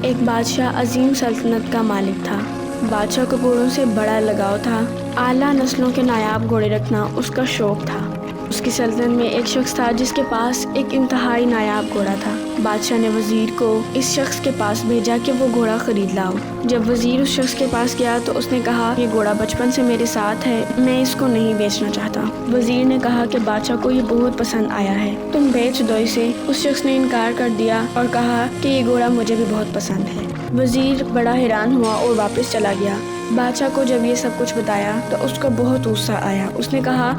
ایک بادشاہ عظیم سلطنت کا مالک تھا۔ بادشاہ کو گھوڑوں سے بڑا لگاؤ تھا۔ اعلیٰ نسلوں کے نایاب گھوڑے رکھنا اس کا شوق تھا۔ اس کی سلطنت میں ایک شخص تھا جس کے پاس ایک انتہائی نایاب گھوڑا تھا۔ بادشاہ نے وزیر کو اس شخص کے پاس بھیجا کہ وہ گھوڑا خرید لاؤ۔ جب وزیر اس شخص کے پاس گیا تو اس نے کہا یہ گھوڑا بچپن سے میرے ساتھ ہے، میں اس کو نہیں بیچنا چاہتا۔ وزیر نے کہا کہ بادشاہ کو یہ بہت پسند آیا ہے، تم بیچ دو اسے۔ اس شخص نے انکار کر دیا اور کہا کہ یہ گھوڑا مجھے بھی بہت پسند ہے۔ وزیر بڑا حیران ہوا اور واپس چلا گیا۔ بادشاہ کو جب یہ سب کچھ بتایا تو اس کو بہت غصہ آیا۔ اس نے کہا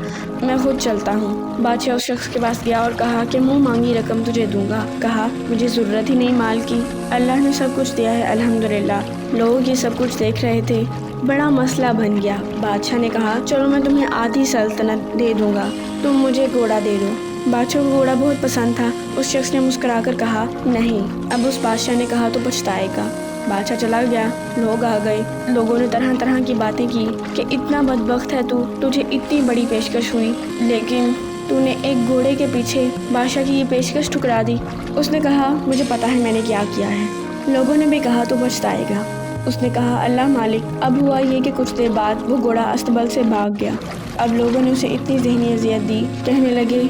میں خود چلتا ہوں۔ بادشاہ اس شخص کے پاس گیا اور کہا کہ منہ مانگی رقم تجھے دوں گا۔ کہا مجھے ضرورت ہی نہیں مال کی، اللہ نے سب کچھ دیا ہے الحمدللہ۔ لوگ یہ سب کچھ دیکھ رہے تھے۔ بڑا مسئلہ بن گیا۔ بادشاہ نے کہا چلو میں تمہیں آدھی سلطنت دے دوں گا، تم مجھے گھوڑا دے دو۔ بادشاہ کو گھوڑا بہت پسند تھا۔ اس شخص نے مسکرا کر کہا نہیں۔ اب اس بادشاہ نے کہا تو پچھتائے گا۔ بادشاہ چلا گیا۔ لوگ آ گئے۔ لوگوں نے طرح طرح کی باتیں کی کہ اتنا بدبخت ہے تو، تجھے اتنی بڑی پیشکش ہوئی لیکن تو نے ایک گھوڑے کے پیچھے بادشاہ کی یہ پیشکش ٹھکرا دی۔ اس نے کہا مجھے پتا ہے میں نے کیا کیا ہے۔ لوگوں نے بھی کہا تو پچھتائے گا۔ اس نے کہا اللہ مالک، اب ہوا یہ کہ کچھ دیر بعد وہ گھوڑا استبل سے بھاگ گیا۔ اب لوگوں نے اسے اتنی ذہنی اذیت دی، کہنے لگے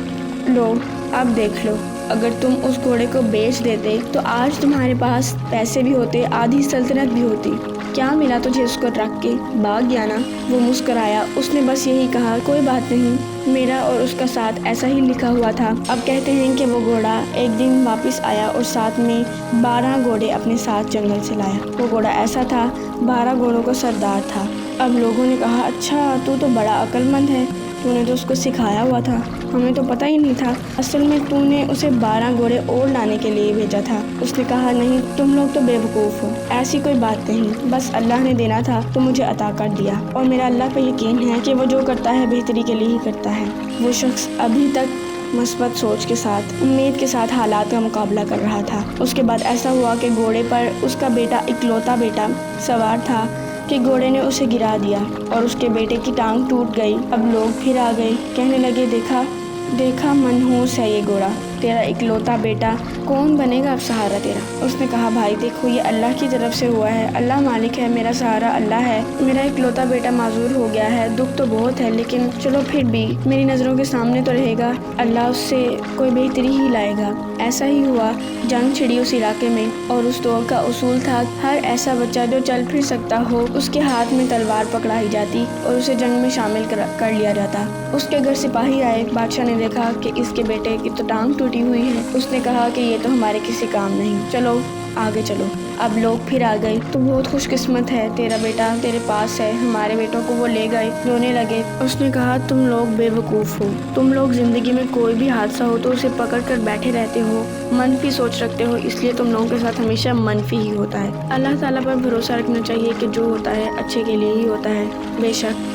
لو اب دیکھ لو، اگر تم اس گھوڑے کو بیچ دیتے تو آج تمہارے پاس پیسے بھی ہوتے، آدھی سلطنت بھی ہوتی۔ کیا ملا تجھے اس کو رکھ کے؟ بھاگ گیا نا۔ وہ مسکرایا۔ اس نے بس یہی کہا کوئی بات نہیں، میرا اور اس کا ساتھ ایسا ہی لکھا ہوا تھا۔ اب کہتے ہیں کہ وہ گھوڑا ایک دن واپس آیا اور ساتھ میں 12 گھوڑے اپنے ساتھ جنگل سے لایا۔ وہ گھوڑا ایسا تھا، 12 گھوڑوں کا سردار تھا۔ اب لوگوں نے کہا اچھا تو بڑا عقل مند ہے، تو نے تو اس کو سکھایا ہوا تھا، ہمیں تو پتہ ہی نہیں تھا۔ اصل میں تو نے اسے 12 گھوڑے اور لانے کے لیے بھیجا تھا۔ اس نے کہا نہیں، تم لوگ تو بے وقوف ہو، ایسی کوئی بات نہیں، بس اللہ نے دینا تھا تو مجھے عطا کر دیا، اور میرا اللہ پہ یقین ہے کہ وہ جو کرتا ہے بہتری کے لیے ہی کرتا ہے۔ وہ شخص ابھی تک مثبت سوچ کے ساتھ، امید کے ساتھ حالات کا مقابلہ کر رہا تھا۔ اس کے بعد ایسا ہوا کہ گھوڑے پر اس کا بیٹا، اکلوتا بیٹا سوار تھا کہ گھوڑے نے اسے گرا دیا اور اس کے بیٹے کی ٹانگ ٹوٹ گئی۔ اب لوگ پھر آ گئے، کہنے لگے دیکھا منحوس ہے یہ گھوڑا، تیرا اکلوتا بیٹا، کون بنے گا اب سہارا تیرا؟ اس نے کہا بھائی دیکھو یہ اللہ کی طرف سے ہوا ہے، اللہ مالک ہے، میرا سہارا اللہ ہے۔ میرا اکلوتا بیٹا معذور ہو گیا ہے، دکھ تو بہت ہے، لیکن چلو پھر بھی میری نظروں کے سامنے تو رہے گا، اللہ اس سے کوئی بہتری ہی لائے گا۔ ایسا ہی ہوا، جنگ چھڑی اس علاقے میں، اور اس دور کا اصول تھا ہر ایسا بچہ جو چل پھر سکتا ہو اس کے ہاتھ میں تلوار پکڑائی جاتی اور اسے جنگ میں شامل کر لیا جاتا۔ اس کے گھر سپاہی آئے۔ بادشاہ نے دیکھا کہ اس کے بیٹے کی تو ٹانگ ٹوٹی ہوئی ہے۔ اس نے کہا کہ یہ تو ہمارے کسی کام نہیں، چلو آگے چلو۔ اب لوگ پھر آ گئے، تو بہت خوش قسمت ہے، تیرا بیٹا تیرے پاس ہے، ہمارے بیٹوں کو وہ لے گئے۔ رونے لگے۔ اس نے کہا تم لوگ بے وقوف ہو، تم لوگ زندگی میں کوئی بھی حادثہ ہو تو اسے پکڑ کر بیٹھے رہتے ہو، منفی سوچ رکھتے ہو، اس لیے تم لوگوں کے ساتھ ہمیشہ منفی ہی ہوتا ہے۔ اللہ تعالیٰ پر بھروسہ رکھنا چاہیے کہ جو ہوتا ہے اچھے کے لیے ہی ہوتا ہے۔ بے شک